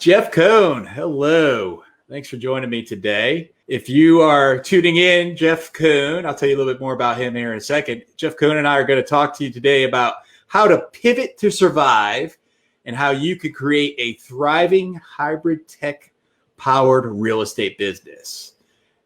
Jeff Cohn. Hello. Thanks for joining me today. If you are tuning in, Jeff Cohn, I'll tell you a little bit more about him here in a second. Jeff Cohn and I are going to talk to you today about how to pivot to survive and how you could create a thriving hybrid tech-powered real estate business.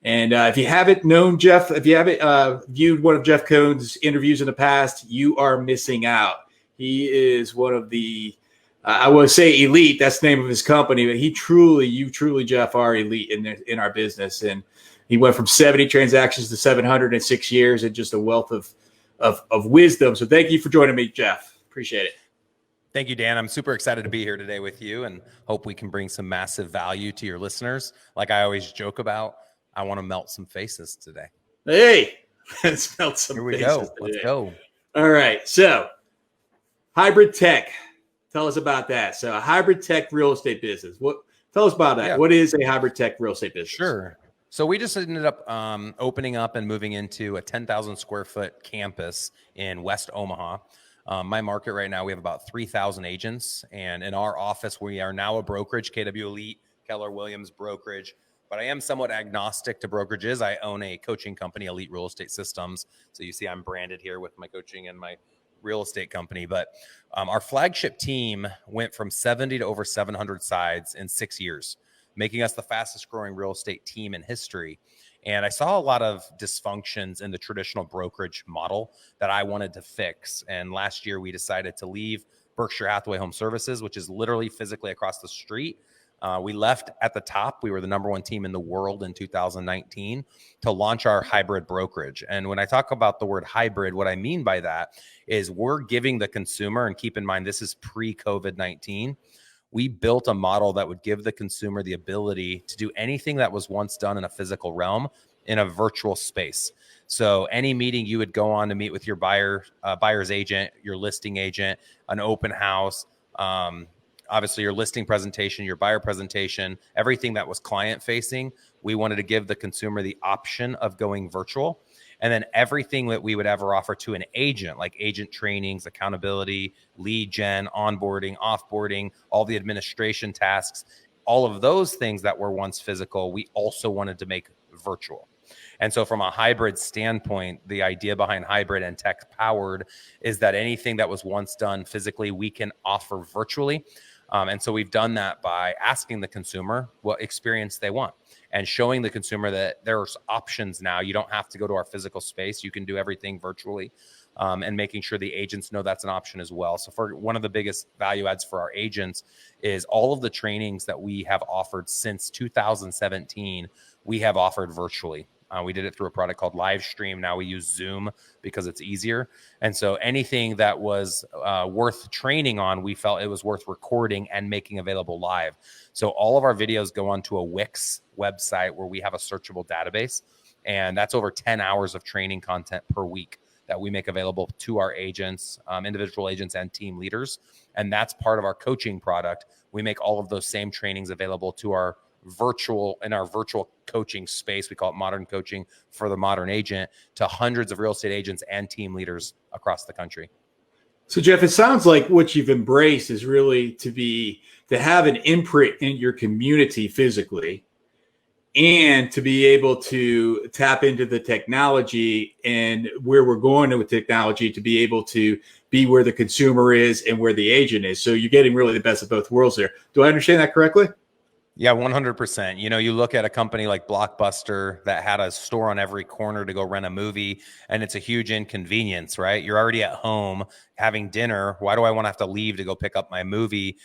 And if you haven't known Jeff, if you haven't viewed one of Jeff Cohn's interviews in the past, you are missing out. He is one of the I would say elite. That's the name of his company, but you truly, Jeff, are elite in our business. And he went from 70 transactions to 700 in 6 years, and just a wealth of wisdom. So thank you for joining me, Jeff. Appreciate it. Thank you, Dan. I'm super excited to be here today with you, and hope we can bring some massive value to your listeners. Like I always joke about, I want to melt some faces today. Hey, let's melt some faces. Here we go. Let's go. All right. So hybrid tech. Tell us about that. So a hybrid tech real estate business. Tell us about that. Yeah. What is a hybrid tech real estate business? Sure. So we just ended up opening up and moving into a 10,000 square foot campus in West Omaha. My market right now, we have about 3,000 agents. And in our office, we are now a brokerage, KW Elite, Keller Williams brokerage. But I am somewhat agnostic to brokerages. I own a coaching company, Elite Real Estate Systems. So you see I'm branded here with my coaching and my real estate company. But our flagship team went from 70 to over 700 sides in 6 years, making us the fastest growing real estate team in history. And I saw a lot of dysfunctions in the traditional brokerage model that I wanted to fix. And last year we decided to leave Berkshire Hathaway Home Services, which is literally physically across the street. We left at the top. We were the number one team in the world in 2019 to launch our hybrid brokerage. And when I talk about the word hybrid, what I mean by that is we're giving the consumer, and keep in mind, this is pre-COVID-19. We built a model that would give the consumer the ability to do anything that was once done in a physical realm in a virtual space. So any meeting you would go on to meet with your buyer's agent, your listing agent, an open house, obviously your listing presentation, your buyer presentation, everything that was client facing, we wanted to give the consumer the option of going virtual. And then everything that we would ever offer to an agent, like agent trainings, accountability, lead gen, onboarding, offboarding, all the administration tasks, all of those things that were once physical, we also wanted to make virtual. And so from a hybrid standpoint, the idea behind hybrid and tech powered is that anything that was once done physically, we can offer virtually. And so we've done that by asking the consumer what experience they want and showing the consumer that there's options now. You don't have to go to our physical space. You can do everything virtually, and making sure the agents know that's an option as well. So for one of the biggest value adds for our agents is all of the trainings that we have offered since 2017, we have offered virtually. We did it through a product called Livestream. Now we use Zoom because it's easier. And so anything that was worth training on, we felt it was worth recording and making available live. So all of our videos go onto a Wix website where we have a searchable database. And that's over 10 hours of training content per week that we make available to our agents, individual agents and team leaders. And that's part of our coaching product. We make all of those same trainings available to our virtual coaching space. We call it modern coaching for the modern agent, to hundreds of real estate agents and team leaders across the country. So Jeff, it sounds like what you've embraced is really to have an imprint in your community physically, and to be able to tap into the technology and where we're going with technology, to be able to be where the consumer is and where the agent is. So you're getting really the best of both worlds there. Do I understand that correctly? Yeah, 100%. You know, you look at a company like Blockbuster that had a store on every corner to go rent a movie, and it's a huge inconvenience, right? You're already at home having dinner. Why do I want to have to leave to go pick up my movie?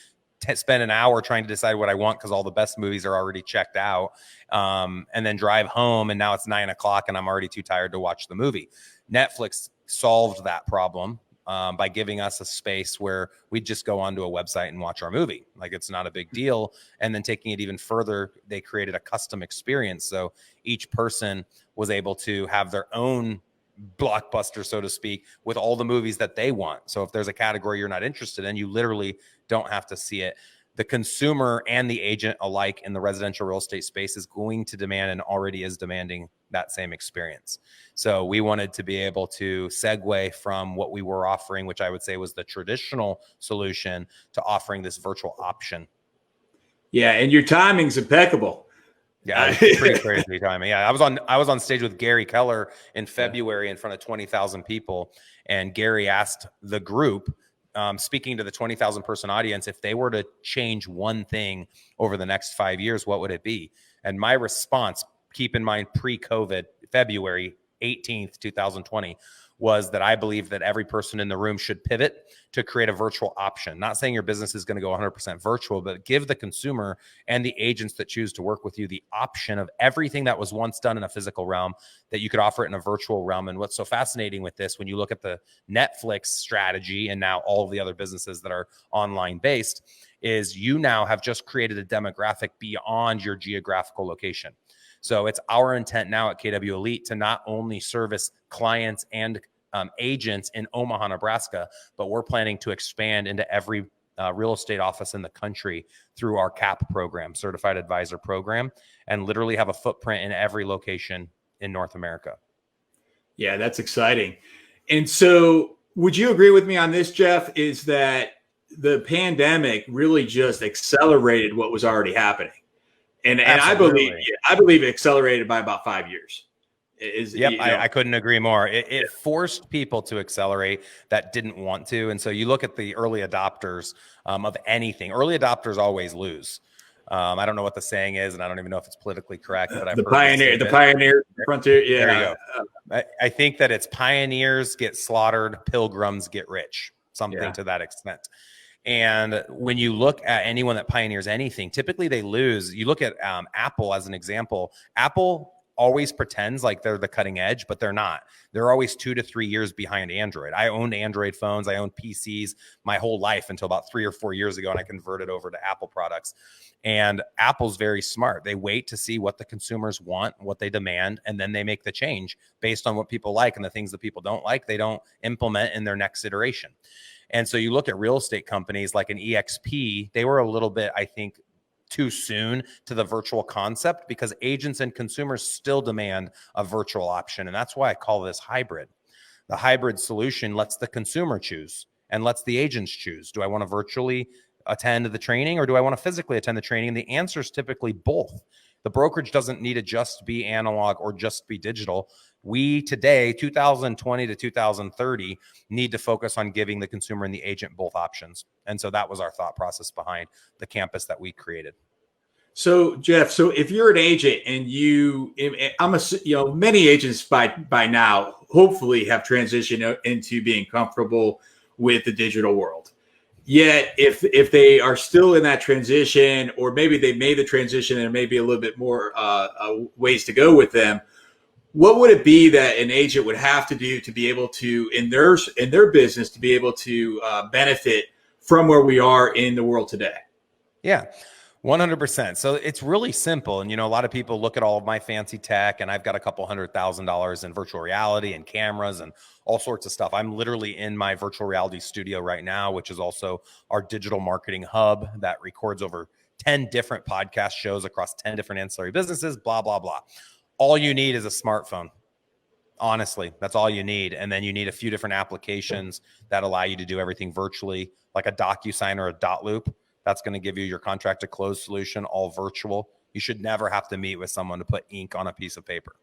Spend an hour trying to decide what I want because all the best movies are already checked out, and then drive home, and now it's 9 o'clock and I'm already too tired to watch the movie. Netflix solved that problem by giving us a space where we just go onto a website and watch our movie. Like, it's not a big deal. And then taking it even further, they created a custom experience. So each person was able to have their own Blockbuster, so to speak, with all the movies that they want. So if there's a category you're not interested in, you literally don't have to see it. The consumer and the agent alike in the residential real estate space is going to demand, and already is demanding, that same experience. So we wanted to be able to segue from what we were offering, which I would say was the traditional solution, to offering this virtual option. Yeah, and your timing's impeccable. Yeah, it was pretty crazy timing. Yeah, I was on stage with Gary Keller in February in front of 20,000 people, and Gary asked the group, speaking to the 20,000 person audience, if they were to change one thing over the next 5 years, what would it be? And my response, keep in mind pre-COVID, February 18th, 2020, was that I believe that every person in the room should pivot to create a virtual option. Not saying your business is going to go 100% virtual, but give the consumer and the agents that choose to work with you the option of everything that was once done in a physical realm that you could offer it in a virtual realm. And what's so fascinating with this, when you look at the Netflix strategy and now all of the other businesses that are online based, is you now have just created a demographic beyond your geographical location. So it's our intent now at KW Elite to not only service clients and agents in Omaha, Nebraska, but we're planning to expand into every real estate office in the country through our CAP program, Certified Advisor Program, and literally have a footprint in every location in North America. Yeah, that's exciting. And so would you agree with me on this, Jeff, is that the pandemic really just accelerated what was already happening? And I believe it accelerated by about 5 years. I couldn't agree more. It forced people to accelerate that didn't want to. And so you look at the early adopters of anything. Early adopters always lose. I don't know what the saying is, and I don't even know if it's politically correct, but I've the heard pioneer frontier. Yeah. There you go. I think that it's pioneers get slaughtered, pilgrims get rich, something to that extent. And when you look at anyone that pioneers anything, typically they lose. You look at Apple as an example. Apple always pretends like they're the cutting edge, but they're not. They're always 2 to 3 years behind Android. I owned Android phones. I owned PCs my whole life until about 3 or 4 years ago, and I converted over to Apple products. And Apple's very smart. They wait to see what the consumers want, what they demand, and then they make the change based on what people like, and the things that people don't like, they don't implement in their next iteration. And so you look at real estate companies like an EXP, they were a little bit, I think, too soon to the virtual concept because agents and consumers still demand a virtual option. And that's why I call this hybrid. The hybrid solution lets the consumer choose and lets the agents choose. Do I want to virtually attend the training or do I want to physically attend the training? And the answer is typically both. The brokerage doesn't need to just be analog or just be digital. We today, 2020 to 2030, need to focus on giving the consumer and the agent both options. And so that was our thought process behind the campus that we created. So Jeff, so if you're an agent and many agents by now hopefully have transitioned into being comfortable with the digital world. Yet, if they are still in that transition, or maybe they made the transition and maybe a little bit more ways to go with them, what would it be that an agent would have to do to be able to, in their business, to be able to benefit from where we are in the world today? Yeah. 100%. So it's really simple. And, a lot of people look at all of my fancy tech and I've got a couple $100,000 in virtual reality and cameras and all sorts of stuff. I'm literally in my virtual reality studio right now, which is also our digital marketing hub that records over 10 different podcast shows across 10 different ancillary businesses, blah, blah, blah. All you need is a smartphone. Honestly, that's all you need. And then you need a few different applications that allow you to do everything virtually, like a DocuSign or a Dot Loop. That's going to give you your contract to close solution, all virtual. You should never have to meet with someone to put ink on a piece of paper.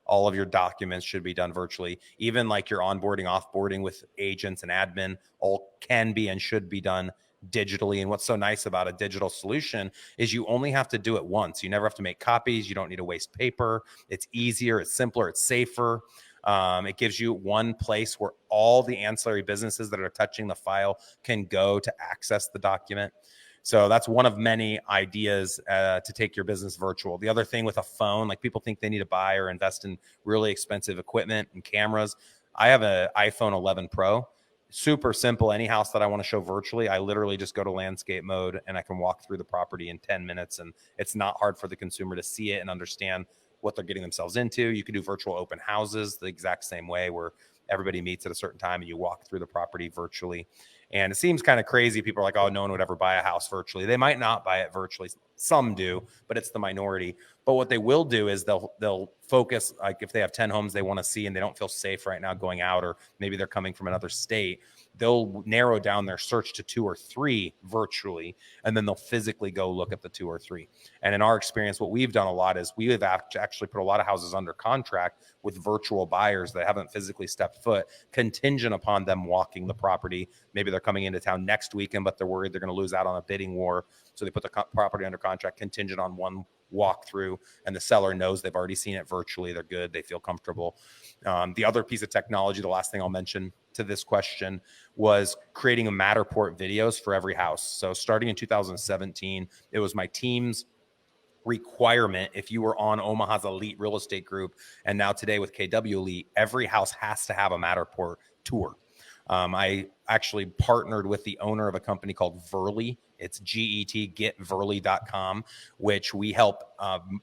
All of your documents should be done virtually. Even like your onboarding, offboarding with agents and admin, all can be and should be done digitally. And what's so nice about a digital solution is you only have to do it once. You never have to make copies. You don't need to waste paper. It's easier, it's simpler, it's safer. It gives you one place where all the ancillary businesses that are touching the file can go to access the document. So that's one of many ideas to take your business virtual. The other thing with a phone, like people think they need to buy or invest in really expensive equipment and cameras. I have an iPhone 11 Pro. Super simple. Any house that I want to show virtually, I literally just go to landscape mode and I can walk through the property in 10 minutes. And it's not hard for the consumer to see it and understand what they're getting themselves into. You can do virtual open houses the exact same way where everybody meets at a certain time and you walk through the property virtually. And it seems kind of crazy. People are like, oh, no one would ever buy a house virtually. They might not buy it virtually. Some do, but it's the minority. But what they will do is they'll focus, like if they have 10 homes they want to see and they don't feel safe right now going out, or maybe they're coming from another state, they'll narrow down their search to 2 or 3 virtually, and then they'll physically go look at the 2 or 3. And in our experience, what we've done a lot is we have actually put a lot of houses under contract with virtual buyers that haven't physically stepped foot, contingent upon them walking the property. Maybe they're coming into town next weekend, but they're worried they're going to lose out on a bidding war. So they put the property under contract contingent on one walkthrough, and the seller knows they've already seen it virtually. They're good. They feel comfortable. The other piece of technology, the last thing I'll mention to this question, was creating a Matterport videos for every house. So starting in 2017, it was my team's requirement. If you were on Omaha's elite real estate group, and now today with KW Elite, every house has to have a Matterport tour. I actually partnered with the owner of a company called Verly. It's getverly.com, which we help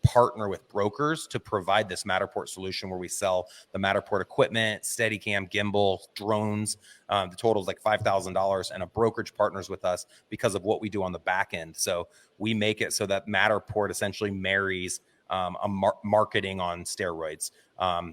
partner with brokers to provide this Matterport solution where we sell the Matterport equipment, Steadicam, gimbal, drones. The total is like $5,000, and a brokerage partners with us because of what we do on the back end. So we make it so that Matterport essentially marries marketing on steroids.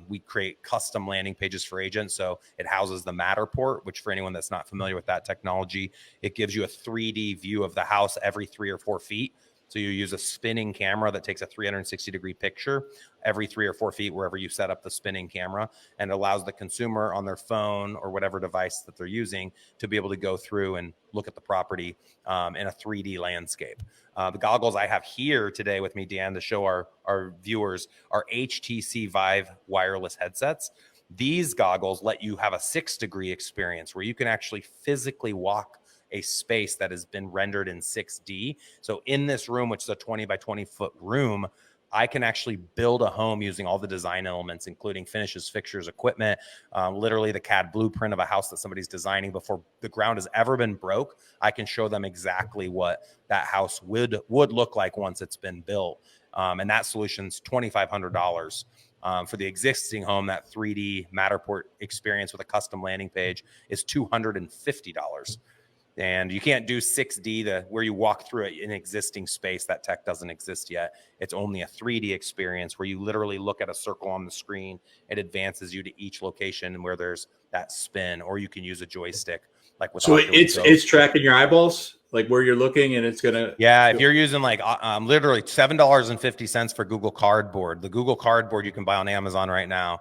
We create custom landing pages for agents. So it houses the Matterport, which for anyone that's not familiar with that technology, it gives you a 3D view of the house every 3 or 4 feet. So you use a spinning camera that takes a 360-degree picture every 3 or 4 feet wherever you set up the spinning camera, and allows the consumer on their phone or whatever device that they're using to be able to go through and look at the property in a 3D landscape. The goggles I have here today with me, Dan, to show our viewers are HTC Vive wireless headsets. These goggles let you have a 6-degree experience where you can actually physically walk a space that has been rendered in 6D. So in this room, which is a 20 by 20 foot room, I can actually build a home using all the design elements, including finishes, fixtures, equipment, literally the CAD blueprint of a house that somebody's designing before the ground has ever been broke. I can show them exactly what that house would look like once it's been built. And that solution's $2,500. For the existing home, that 3D Matterport experience with a custom landing page is $250. And you can't do 6D where you walk through an existing space. That tech doesn't exist yet. It's only a 3D experience where you literally look at a circle on the screen. It advances you to each location where there's that spin, or you can use a joystick like with Oculus Go. It's tracking your eyeballs, like where you're looking, and it's gonna. Yeah, if you're using like literally $7.50 for Google Cardboard, the Google Cardboard you can buy on Amazon right now.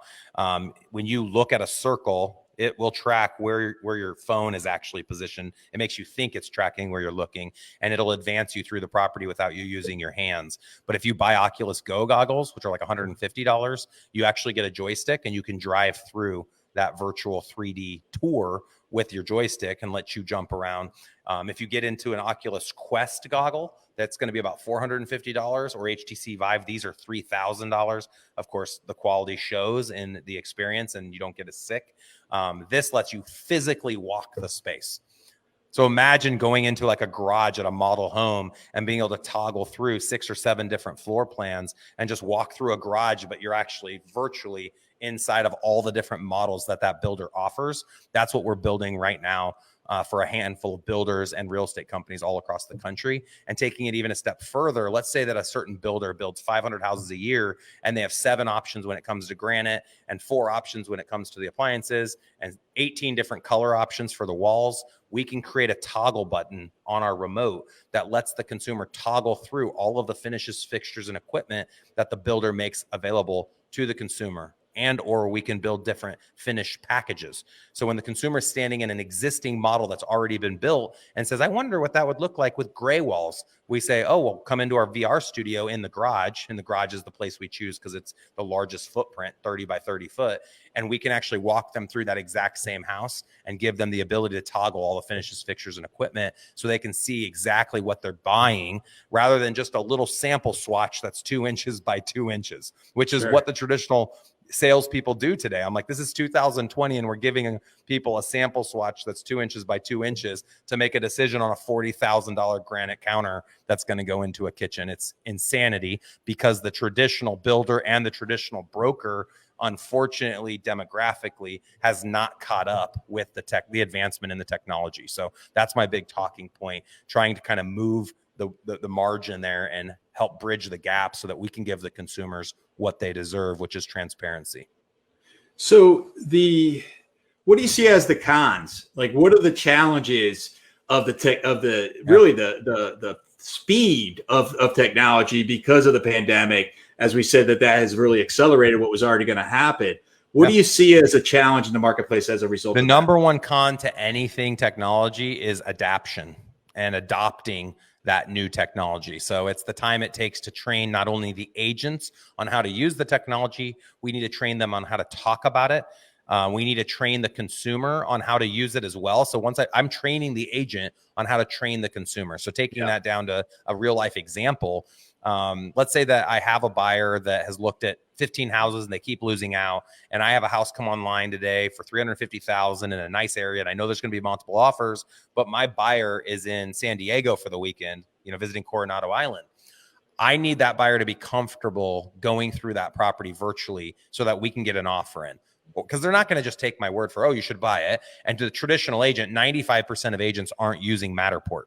When you look at a circle, it will track where your phone is actually positioned. It makes you think it's tracking where you're looking, and it'll advance you through the property without you using your hands. But if you buy Oculus Go goggles, which are like $150, you actually get a joystick, and you can drive through that virtual 3D tour with your joystick and let you jump around. If you get into an Oculus Quest goggle, that's going to be about $450, or HTC Vive. These are $3,000. Of course, the quality shows in the experience and you don't get as sick. This lets you physically walk the space. So imagine going into like a garage at a model home and being able to toggle through 6 or 7 different floor plans and just walk through a garage, but you're actually virtually inside of all the different models that builder offers. That's what we're building right now for a handful of builders and real estate companies all across the country. And taking it even a step further, let's say that a certain builder builds 500 houses a year and they have 7 options when it comes to granite and 4 options when it comes to the appliances and 18 different color options for the walls. We can create a toggle button on our remote that lets the consumer toggle through all of the finishes, fixtures, and equipment that the builder makes available to the consumer. And or we can build different finished packages. So when the consumer is standing in an existing model that's already been built and says, I wonder what that would look like with gray walls, we say, oh, well, come into our VR studio in the garage. And the garage is the place we choose because it's the largest footprint, 30 by 30 foot. And we can actually walk them through that exact same house and give them the ability to toggle all the finishes, fixtures, and equipment so they can see exactly what they're buying rather than just a little sample swatch that's 2 inches by 2 inches, which is what the traditional salespeople do today. I'm like, this is 2020 and we're giving people a sample swatch that's 2 inches by 2 inches to make a decision on a $40,000 granite counter that's going to go into a kitchen. It's insanity because the traditional builder and the traditional broker, unfortunately, demographically, has not caught up with the advancement in the technology. So that's my big talking point, trying to kind of move the margin there and help bridge the gap so that we can give the consumers what they deserve, which is transparency. So what do you see as the cons? Like, what are the challenges of the tech, of the Yeah. really the speed of technology because of the pandemic? As we said, that has really accelerated what was already going to happen. What Yeah. do you see as a challenge in the marketplace as a result The of number one con to anything technology is adaptation and adopting that new technology. So it's the time it takes to train not only the agents on how to use the technology, we need to train them on how to talk about it. We need to train the consumer on how to use it as well. So once I'm training the agent on how to train the consumer. So taking that down to a real life example, let's say that I have a buyer that has looked at 15 houses and they keep losing out. And I have a house come online today for $350,000 in a nice area. And I know there's going to be multiple offers, but my buyer is in San Diego for the weekend, visiting Coronado Island. I need that buyer to be comfortable going through that property virtually so that we can get an offer in. Because they're not going to just take my word for, oh, you should buy it. And to the traditional agent, 95% of agents aren't using Matterport.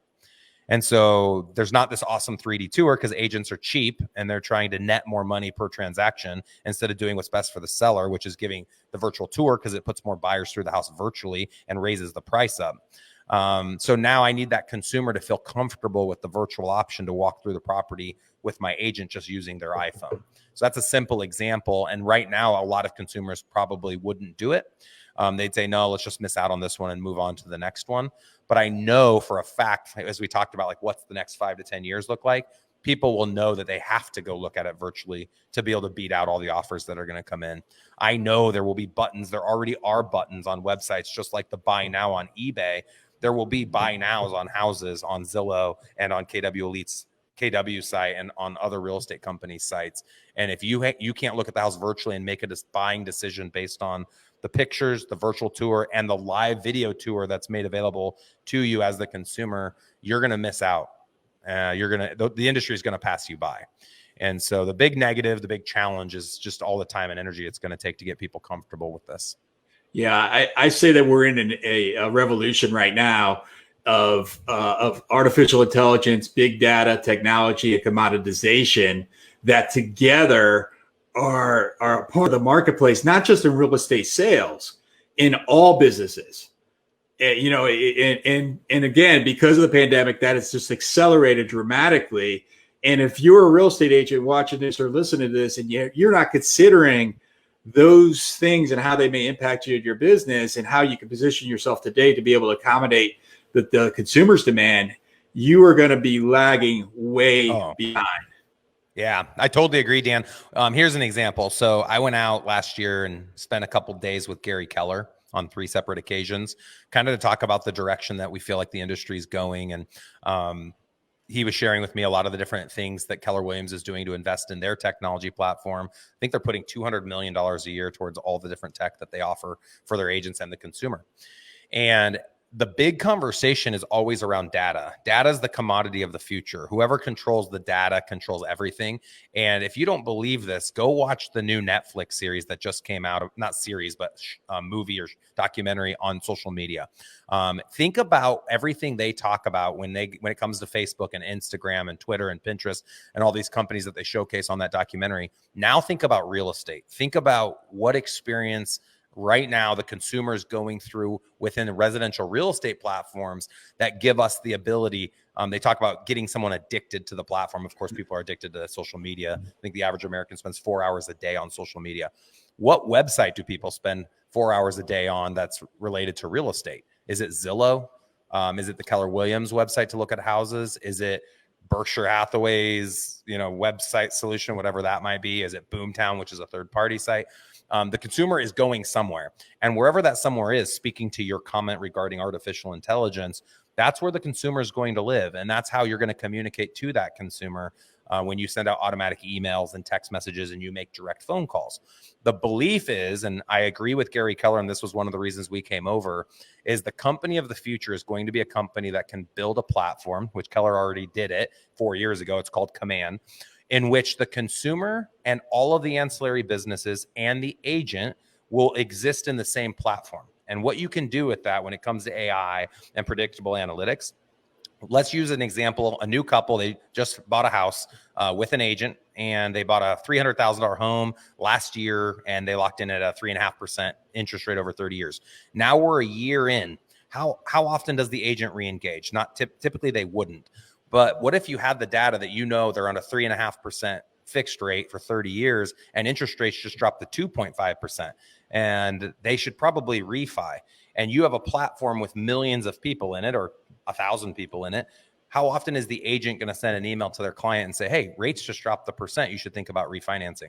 And so there's not this awesome 3D tour because agents are cheap and they're trying to net more money per transaction instead of doing what's best for the seller, which is giving the virtual tour because it puts more buyers through the house virtually and raises the price up. So now I need that consumer to feel comfortable with the virtual option to walk through the property with my agent just using their iPhone. So that's a simple example. And right now, a lot of consumers probably wouldn't do it. They'd say, no, let's just miss out on this one and move on to the next one. But I know for a fact, as we talked about, like what's the next 5 to 10 years look like, people will know that they have to go look at it virtually to be able to beat out all the offers that are going to come in. I know there will be buttons. There already are buttons on websites, just like the buy now on eBay. There will be buy nows on houses on Zillow and on KW Elite's KW site and on other real estate company sites. And if you can't look at the house virtually and make a buying decision based on the pictures, the virtual tour, and the live video tour that's made available to you as the consumer, you're going to miss out. The industry is going to pass you by. And so the big negative, the big challenge is just all the time and energy it's going to take to get people comfortable with this. Yeah, I say that we're in a revolution right now of artificial intelligence, big data, technology, and commoditization that together are part of the marketplace, not just in real estate sales, in all businesses. And again, because of the pandemic, that has just accelerated dramatically. And if you're a real estate agent watching this or listening to this, and you're not considering those things and how they may impact you in your business and how you can position yourself today to be able to accommodate the consumer's demand, you are going to be lagging way behind. Yeah, I totally agree, Dan. Here's an example. So I went out last year and spent a couple of days with Gary Keller on 3 separate occasions, kind of to talk about the direction that we feel like the industry is going. And he was sharing with me a lot of the different things that Keller Williams is doing to invest in their technology platform. I think they're putting $200 million a year towards all the different tech that they offer for their agents and the consumer. And the big conversation is always around data. Data is the commodity of the future. Whoever controls the data controls everything. And if you don't believe this, go watch the new Netflix series that just came out, not series, but movie or documentary on social media. Think about everything they talk about when it comes to Facebook and Instagram and Twitter and Pinterest and all these companies that they showcase on that documentary. Now think about real estate. Think about what experience right now the consumer is going through within the residential real estate platforms that give us the ability. They talk about getting someone addicted to the platform. Of course, people are addicted to social media. I think the average American spends 4 hours a day on social media. What website do people spend 4 hours a day on that's related to real estate? Is it Zillow? Is it the Keller Williams website to look at houses? Is it Berkshire Hathaway's, website solution, whatever that might be? Is it Boomtown, which is a third-party site? The consumer is going somewhere. And wherever that somewhere is, speaking to your comment regarding artificial intelligence, that's where the consumer is going to live. And that's how you're going to communicate to that consumer when you send out automatic emails and text messages and you make direct phone calls. The belief is, and I agree with Gary Keller, and this was one of the reasons we came over, is the company of the future is going to be a company that can build a platform, which Keller already did it 4 years ago. It's called Command, in which the consumer and all of the ancillary businesses and the agent will exist in the same platform. And what you can do with that when it comes to AI and predictable analytics, let's use an example. A new couple, they just bought a house with an agent, and they bought a $300,000 home last year, and they locked in at a 3.5% interest rate over 30 years. Now we're a year in. How often does the agent re-engage? Not typically they wouldn't. But what if you had the data that they're on a 3.5% fixed rate for 30 years and interest rates just dropped to 2.5%, and they should probably refi, and you have a platform with millions of people in it or 1,000 people in it? How often is the agent going to send an email to their client and say, hey, rates just dropped the percent, you should think about refinancing?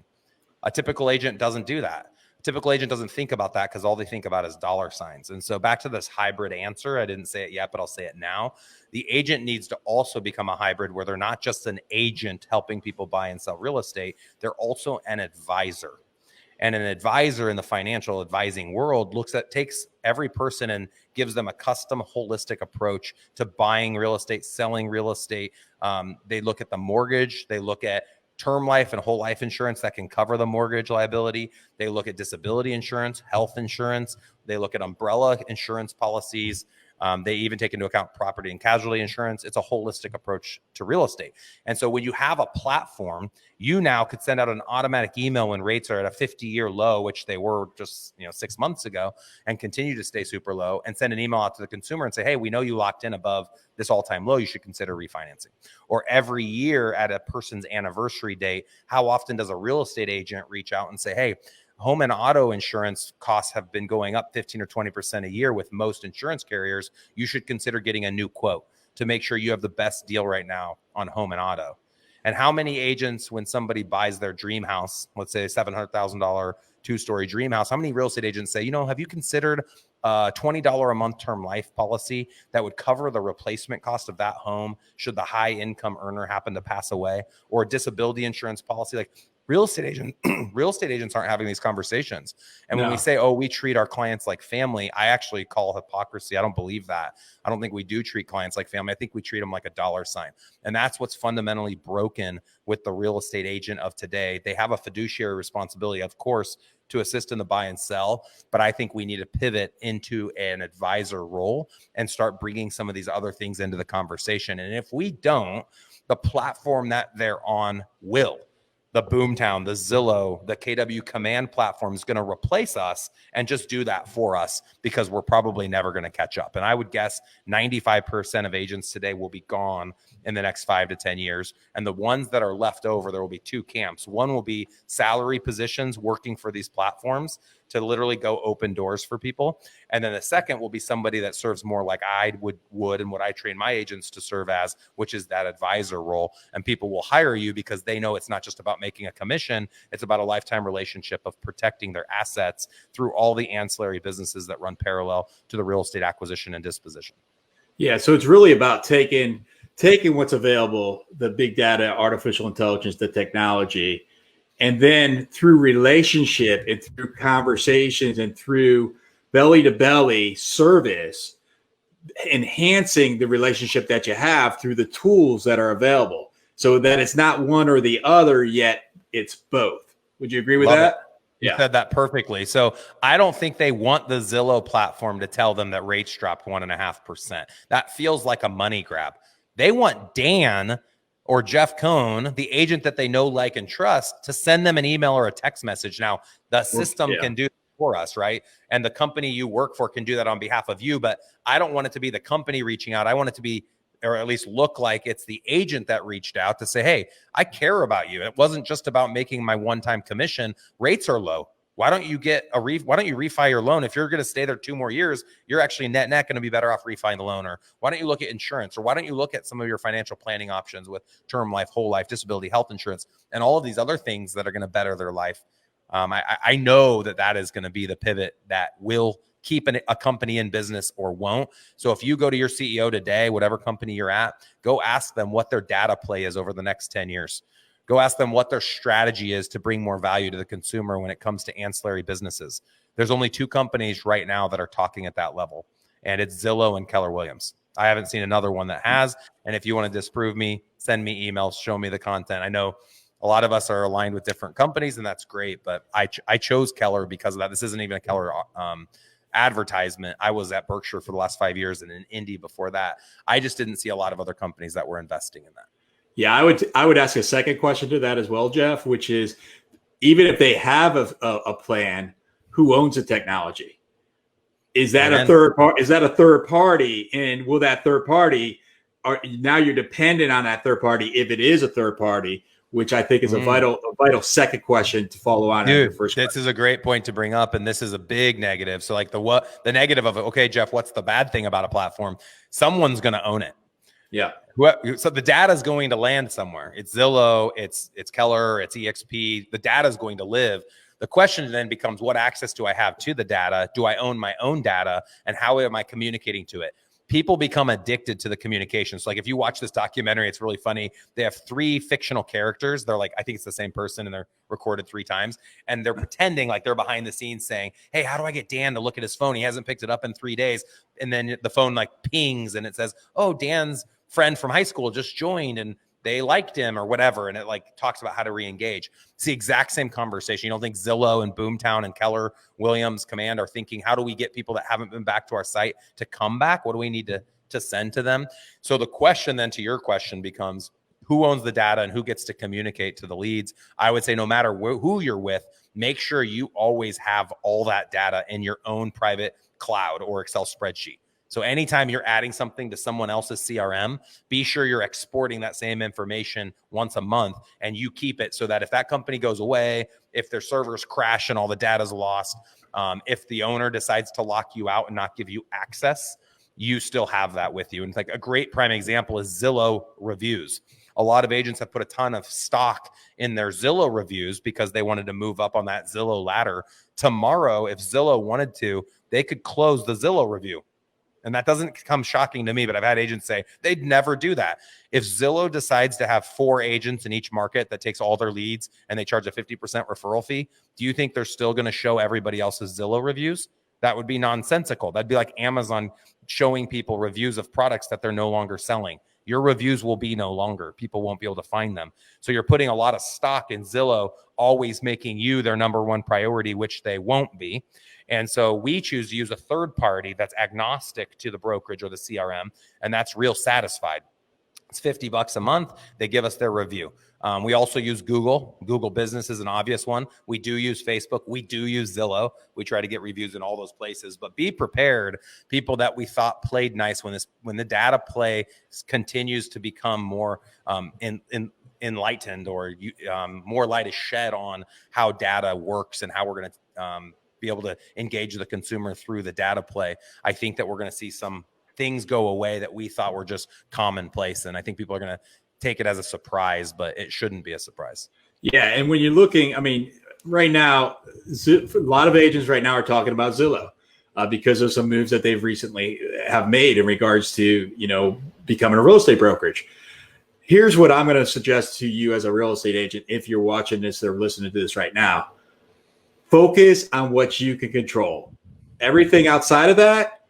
A typical agent doesn't do that. A typical agent doesn't think about that because all they think about is dollar signs. And so back to this hybrid answer, I didn't say it yet, but I'll say it now. The agent needs to also become a hybrid where they're not just an agent helping people buy and sell real estate, they're also an advisor. And an advisor in the financial advising world takes every person and gives them a custom holistic approach to buying real estate, selling real estate. They look at the mortgage, they look at term life and whole life insurance that can cover the mortgage liability. They look at disability insurance, health insurance. They look at umbrella insurance policies. They even take into account property and casualty insurance. It's a holistic approach to real estate. And so when you have a platform, you now could send out an automatic email when rates are at a 50-year low, which they were just 6 months ago, and continue to stay super low, and send an email out to the consumer and say, hey, we know you locked in above this all-time low, you should consider refinancing. Or every year at a person's anniversary date, how often does a real estate agent reach out and say, hey, home and auto insurance costs have been going up 15 or 20% a year with most insurance carriers. You should consider getting a new quote to make sure you have the best deal right now on home and auto. And how many agents, when somebody buys their dream house, let's say a $700,000 two-story dream house, how many real estate agents say, have you considered a $20 a month term life policy that would cover the replacement cost of that home should the high income earner happen to pass away, or a disability insurance policy? Like, real estate agents aren't having these conversations. And when we say, oh, we treat our clients like family, I actually call hypocrisy. I don't believe that. I don't think we do treat clients like family. I think we treat them like a dollar sign. And that's what's fundamentally broken with the real estate agent of today. They have a fiduciary responsibility, of course, to assist in the buy and sell. But I think we need to pivot into an advisor role and start bringing some of these other things into the conversation. And if we don't, the platform that they're on will. The Boomtown, the Zillow, the KW Command platform is going to replace us and just do that for us, because we're probably never going to catch up. And I would guess 95% of agents today will be gone in the next 5 to 10 years. And the ones that are left over, there will be two camps. One will be salary positions working for these platforms to literally go open doors for people. And then the second will be somebody that serves more like I would and what I train my agents to serve as, which is that advisor role. And people will hire you because they know it's not just about making a commission. It's about a lifetime relationship of protecting their assets through all the ancillary businesses that run parallel to the real estate acquisition and disposition. Yeah. So it's really about taking what's available, the big data, artificial intelligence, the technology, and then through relationship and through conversations and through belly to belly service, enhancing the relationship that you have through the tools that are available, so that it's not one or the other, yet it's both. Would you agree with that? You said that perfectly. So I don't think they want the Zillow platform to tell them that rates dropped 1.5%. That feels like a money grab. They want Dan or Jeff Cohn, the agent that they know, like, and trust, to send them an email or a text message. Now, the system can do it for us, right? And the company you work for can do that on behalf of you. But I don't want it to be the company reaching out. I want it to be, or at least look like, it's the agent that reached out to say, hey, I care about you. It wasn't just about making my one-time commission. Rates are low. Why don't you refi your loan? If you're going to stay there 2 more years, you're actually net going to be better off refining the loan. Or why don't you look at insurance? Or why don't you look at some of your financial planning options with term life, whole life, disability, health insurance, and all of these other things that are going to better their life? I know that is going to be the pivot that will keep a company in business or won't. So if you go to your CEO today, whatever company you're at, go ask them what their data play is over the next 10 years. Go ask them what their strategy is to bring more value to the consumer when it comes to ancillary businesses. There's only 2 companies right now that are talking at that level, and it's Zillow and Keller Williams. I haven't seen another one that has. And if you want to disprove me, send me emails, show me the content. I know a lot of us are aligned with different companies, and that's great, but I chose Keller because of that. This isn't even a Keller advertisement. I was at Berkshire for the last 5 years and in Indy before that. I just didn't see a lot of other companies that were investing in that. Yeah, I would ask a second question to that as well, Jeff, which is even if they have a plan, who owns the technology? Is that a Amen. third part? Is that a third party? And will that third party now you're dependent on that third party if it is a third party, which I think is a vital second question to follow on your Dude, first this question. is a great point to bring up, and this is a big negative. So, like the negative of it. Okay, Jeff, what's the bad thing about a platform? Someone's going to own it. Yeah. So the data is going to land somewhere. It's Zillow, it's Keller, it's EXP. The data is going to live. The question then becomes, what access do I have to the data? Do I own my own data? And how am I communicating to it? People become addicted to the communication. So like if you watch this documentary, it's really funny. They have 3 fictional characters. They're like, I think it's the same person, and they're recorded 3 times. And they're pretending like they're behind the scenes saying, hey, how do I get Dan to look at his phone? He hasn't picked it up in 3 days. And then the phone like pings and it says, oh, Dan's friend from high school just joined and they liked him or whatever. And it like talks about how to re-engage. It's the exact same conversation. You don't think Zillow and Boomtown and Keller Williams Command are thinking, how do we get people that haven't been back to our site to come back? What do we need to send to them? So the question then to your question becomes, who owns the data and who gets to communicate to the leads? I would say no matter who you're with, make sure you always have all that data in your own private cloud or Excel spreadsheet. So anytime you're adding something to someone else's CRM, be sure you're exporting that same information once a month and you keep it so that if that company goes away, if their servers crash and all the data's lost, if the owner decides to lock you out and not give you access, you still have that with you. And like a great prime example is Zillow reviews. A lot of agents have put a ton of stock in their Zillow reviews because they wanted to move up on that Zillow ladder. Tomorrow, if Zillow wanted to, they could close the Zillow review. And that doesn't come shocking to me, but I've had agents say they'd never do that. If Zillow decides to have 4 agents in each market that takes all their leads and they charge a 50% referral fee, do you think they're still going to show everybody else's Zillow reviews? That would be nonsensical. That'd be like Amazon showing people reviews of products that they're no longer selling. Your reviews will be no longer. People won't be able to find them. So you're putting a lot of stock in Zillow, always making you their number one priority, which they won't be. And so we choose to use a third party that's agnostic to the brokerage or the CRM, and that's Real Satisfied. It's $50 a month. They give us their review. We also use Google. Google Business is an obvious one. We do use Facebook. We do use Zillow. We try to get reviews in all those places. But be prepared, people that we thought played nice when the data play continues to become more enlightened or more light is shed on how data works and how we're going to be able to engage the consumer through the data play. I think that we're going to see some things go away that we thought were just commonplace. And I think people are going to take it as a surprise, but it shouldn't be a surprise. Yeah. And when you're looking, I mean, right now, a lot of agents right now are talking about Zillow because of some moves that they've recently have made in regards to, becoming a real estate brokerage. Here's what I'm going to suggest to you as a real estate agent. If you're watching this or listening to this right now, focus on what you can control. Everything outside of that,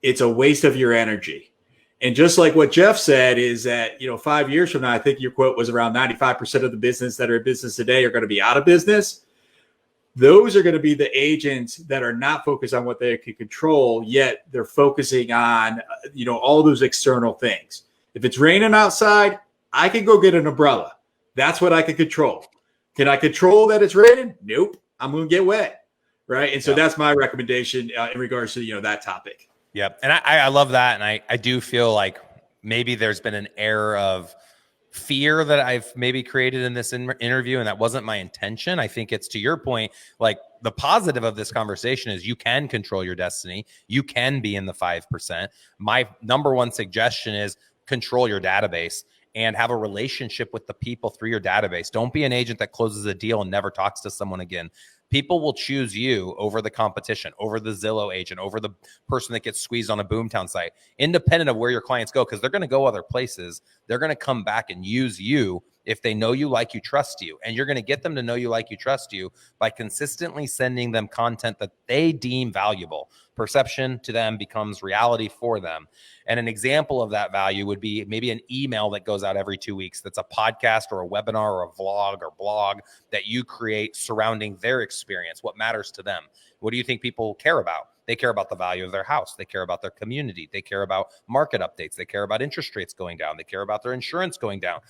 it's a waste of your energy. And just like what Jeff said is that, 5 years from now, I think your quote was around 95% of the business that are in business today are going to be out of business. Those are going to be the agents that are not focused on what they can control, yet they're focusing on, all those external things. If it's raining outside, I can go get an umbrella. That's what I can control. Can I control that it's raining? Nope. I'm going to get wet. Right. And so that's my recommendation in regards to, that topic. Yep. And I love that. And I do feel like maybe there's been an air of fear that I've maybe created in this interview. And that wasn't my intention. I think it's to your point, like the positive of this conversation is you can control your destiny. You can be in the 5%. My number one suggestion is control your database and have a relationship with the people through your database. Don't be an agent that closes a deal and never talks to someone again. People will choose you over the competition, over the Zillow agent, over the person that gets squeezed on a Boomtown site, independent of where your clients go, because they're going to go other places. They're going to come back and use you if they know you, like you, trust you. And you're going to get them to know you, like you, trust you by consistently sending them content that they deem valuable. Perception to them becomes reality for them. And an example of that value would be maybe an email that goes out every 2 weeks. That's a podcast or a webinar or a vlog or blog that you create surrounding their experience, what matters to them. What do you think people care about? They care about the value of their house. They care about their community. They care about market updates. They care about interest rates going down. They care about their insurance going down.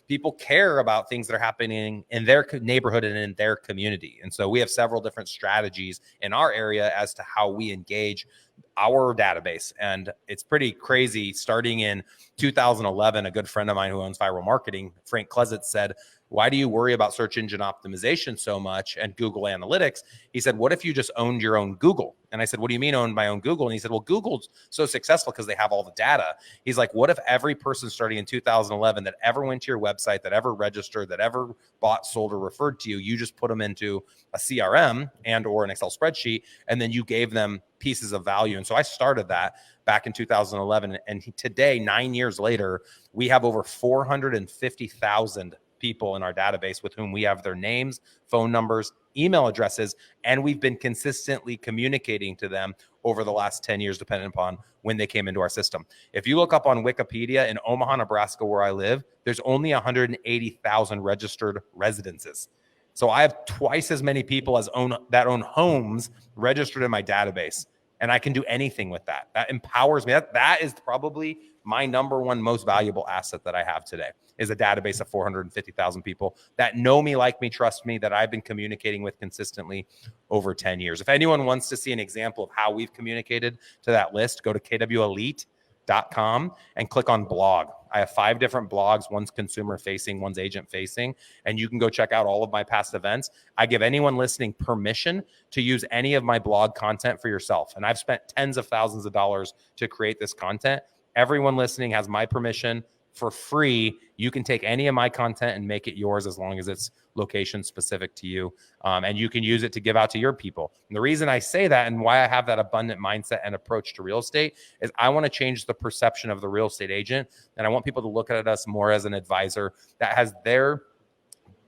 people care about things that are happening in their neighborhood and in their community. And so we have several different strategies in our area as to how we engage our database. And it's pretty crazy. Starting in 2011, a good friend of mine who owns Viral Marketing, Frank Klesitz, said, why do you worry about search engine optimization so much and Google Analytics? He said, what if you just owned your own Google? And I said, what do you mean own my own Google? And he said, well, Google's so successful because they have all the data. He's like, what if every person starting in 2011 that ever went to your website, that ever registered, that ever bought, sold, or referred to you, you just put them into a CRM and or an Excel spreadsheet, and then you gave them pieces of value. And so I started that back in 2011. And today, 9 years later, we have over 450,000 people in our database with whom we have their names, phone numbers, email addresses, and we've been consistently communicating to them over the last 10 years, depending upon when they came into our system. If you look up on Wikipedia, in Omaha, Nebraska, where I live, there's only 180,000 registered residences. So I have twice as many people as own homes registered in my database, and I can do anything with that. That empowers me. That is probably my number one most valuable asset that I have today, is a database of 450,000 people that know me, like me, trust me, that I've been communicating with consistently over 10 years. If anyone wants to see an example of how we've communicated to that list, go to kwelite.com and click on blog. I have 5 different blogs. One's consumer facing, one's agent facing, and you can go check out all of my past events. I give anyone listening permission to use any of my blog content for yourself. And I've spent tens of thousands of dollars to create this content. Everyone listening has my permission for free. You can take any of my content and make it yours as long as it's location specific to you. And you can use it to give out to your people. And the reason I say that and why I have that abundant mindset and approach to real estate is I want to change the perception of the real estate agent. And I want people to look at us more as an advisor that has their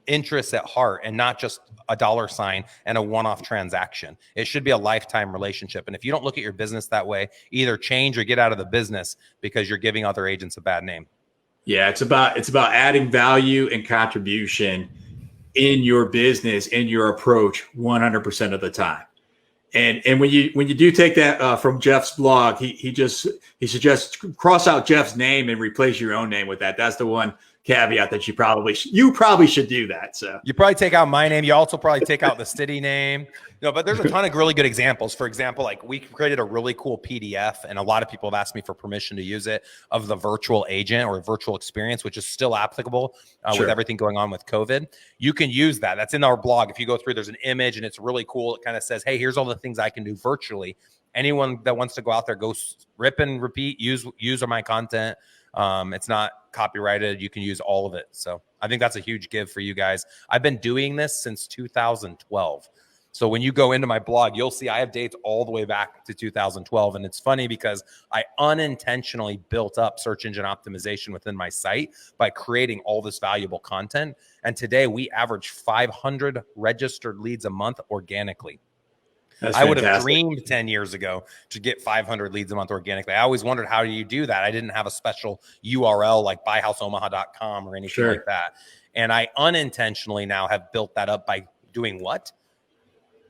interests at heart and not just a dollar sign and a one-off transaction. It should be a lifetime relationship. And if you don't look at your business that way, either change or get out of the business, because you're giving other agents a bad name. Yeah, it's about adding value and contribution in your business, in your approach 100% of the time. And when you do take that from Jeff's blog, he suggests cross out Jeff's name and replace your own name with that. That's the one caveat that you probably should do that. So you probably take out my name. You also probably take out the city name. No, but there's a ton of really good examples. For example, like we created a really cool PDF, and a lot of people have asked me for permission to use it, of the virtual agent or virtual experience, which is still applicable with everything going on with COVID. You can use that. That's in our blog. If you go through, there's an image and it's really cool. It kind of says, hey, here's all the things I can do virtually. Anyone that wants to go out there, go rip and repeat, use my content. It's not copyrighted. You can use all of it. So I think that's a huge give for you guys. I've been doing this since 2012. So when you go into my blog, you'll see I have dates all the way back to 2012. And it's funny because I unintentionally built up search engine optimization within my site by creating all this valuable content. And today we average 500 registered leads a month organically. That's I would have fantastic. dreamed 10 years ago to get 500 leads a month organically. I always wondered, how do you do that? I didn't have a special URL like buyhouseomaha.com or anything like that. And I unintentionally now have built that up by doing what?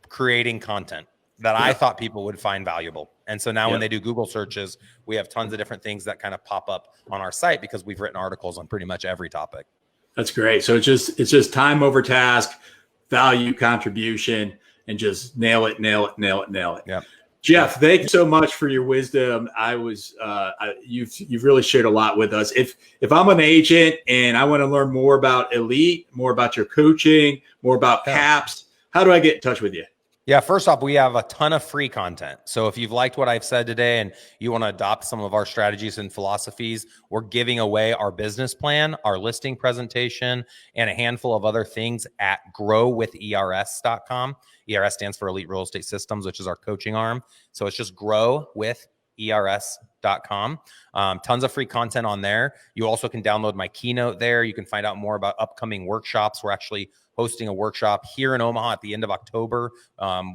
Creating content that I thought people would find valuable. And so now when they do Google searches, we have tons of different things that kind of pop up on our site because we've written articles on pretty much every topic. That's great. So it's just time over task, value, contribution, and just nail it. Yeah. Jeff, thank you so much for your wisdom. You've really shared a lot with us. If I'm an agent and I want to learn more about Elite, more about your coaching, more about CAPS, how do I get in touch with you? Yeah, first off, we have a ton of free content. So if you've liked what I've said today and you want to adopt some of our strategies and philosophies, we're giving away our business plan, our listing presentation, and a handful of other things at growwithers.com. ERS stands for Elite Real Estate Systems, which is our coaching arm. So it's just growwithers.com. Tons of free content on there. You also can download my keynote there. You can find out more about upcoming workshops. We're actually hosting a workshop here in Omaha at the end of October.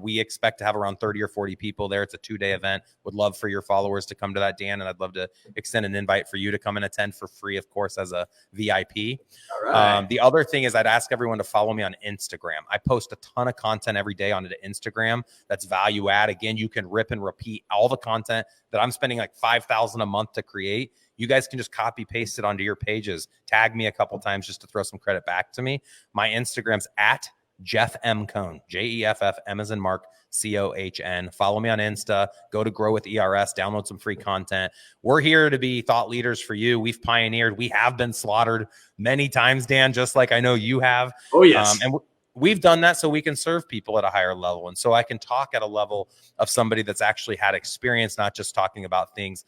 We expect to have around 30 or 40 people there. It's a 2-day event. Would love for your followers to come to that, Dan, and I'd love to extend an invite for you to come and attend for free, of course, as a VIP. All right. The other thing is I'd ask everyone to follow me on Instagram. I post a ton of content every day onto Instagram that's value add. Again, you can rip and repeat all the content that I'm spending like $5,000 a month to create. You guys can just copy paste it onto your pages. Tag me a couple times just to throw some credit back to me. My Instagram's at Jeff M. Cohn, Jeff, M as in Mark, Cohn. Follow me on Insta. Go to Grow with ERS. Download some free content. We're here to be thought leaders for you. We've pioneered. We have been slaughtered many times, Dan, just like I know you have. Oh, yes. And we've done that so we can serve people at a higher level. And so I can talk at a level of somebody that's actually had experience, not just talking about things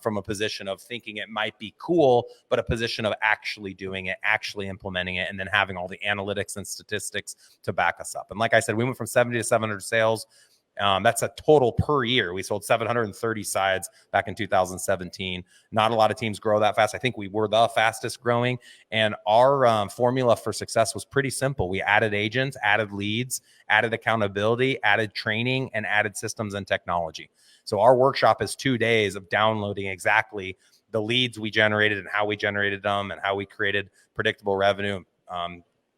from a position of thinking it might be cool, but a position of actually doing it, actually implementing it, and then having all the analytics and statistics to back us up. And like I said, we went from 70 to 700 sales. That's a total per year. We sold 730 sides back in 2017. Not a lot of teams grow that fast. I think we were the fastest growing. And our formula for success was pretty simple. We added agents, added leads, added accountability, added training, and added systems and technology. So our workshop is 2 days of downloading exactly the leads we generated and how we generated them and how we created predictable revenue.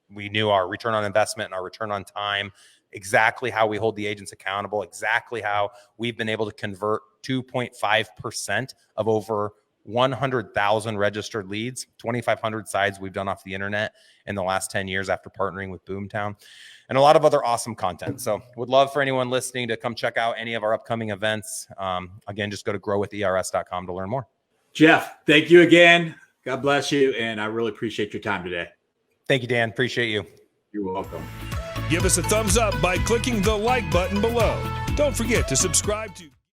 We knew our return on investment and our return on time, exactly how we hold the agents accountable, exactly how we've been able to convert 2.5% of over 100,000 registered leads, 2,500 sides we've done off the internet in the last 10 years after partnering with Boomtown, and a lot of other awesome content. So would love for anyone listening to come check out any of our upcoming events. Again, just go to growwithers.com to learn more. Jeff, thank you again. God bless you. And I really appreciate your time today. Thank you, Dan. Appreciate you. You're welcome. Give us a thumbs up by clicking the like button below. Don't forget to subscribe to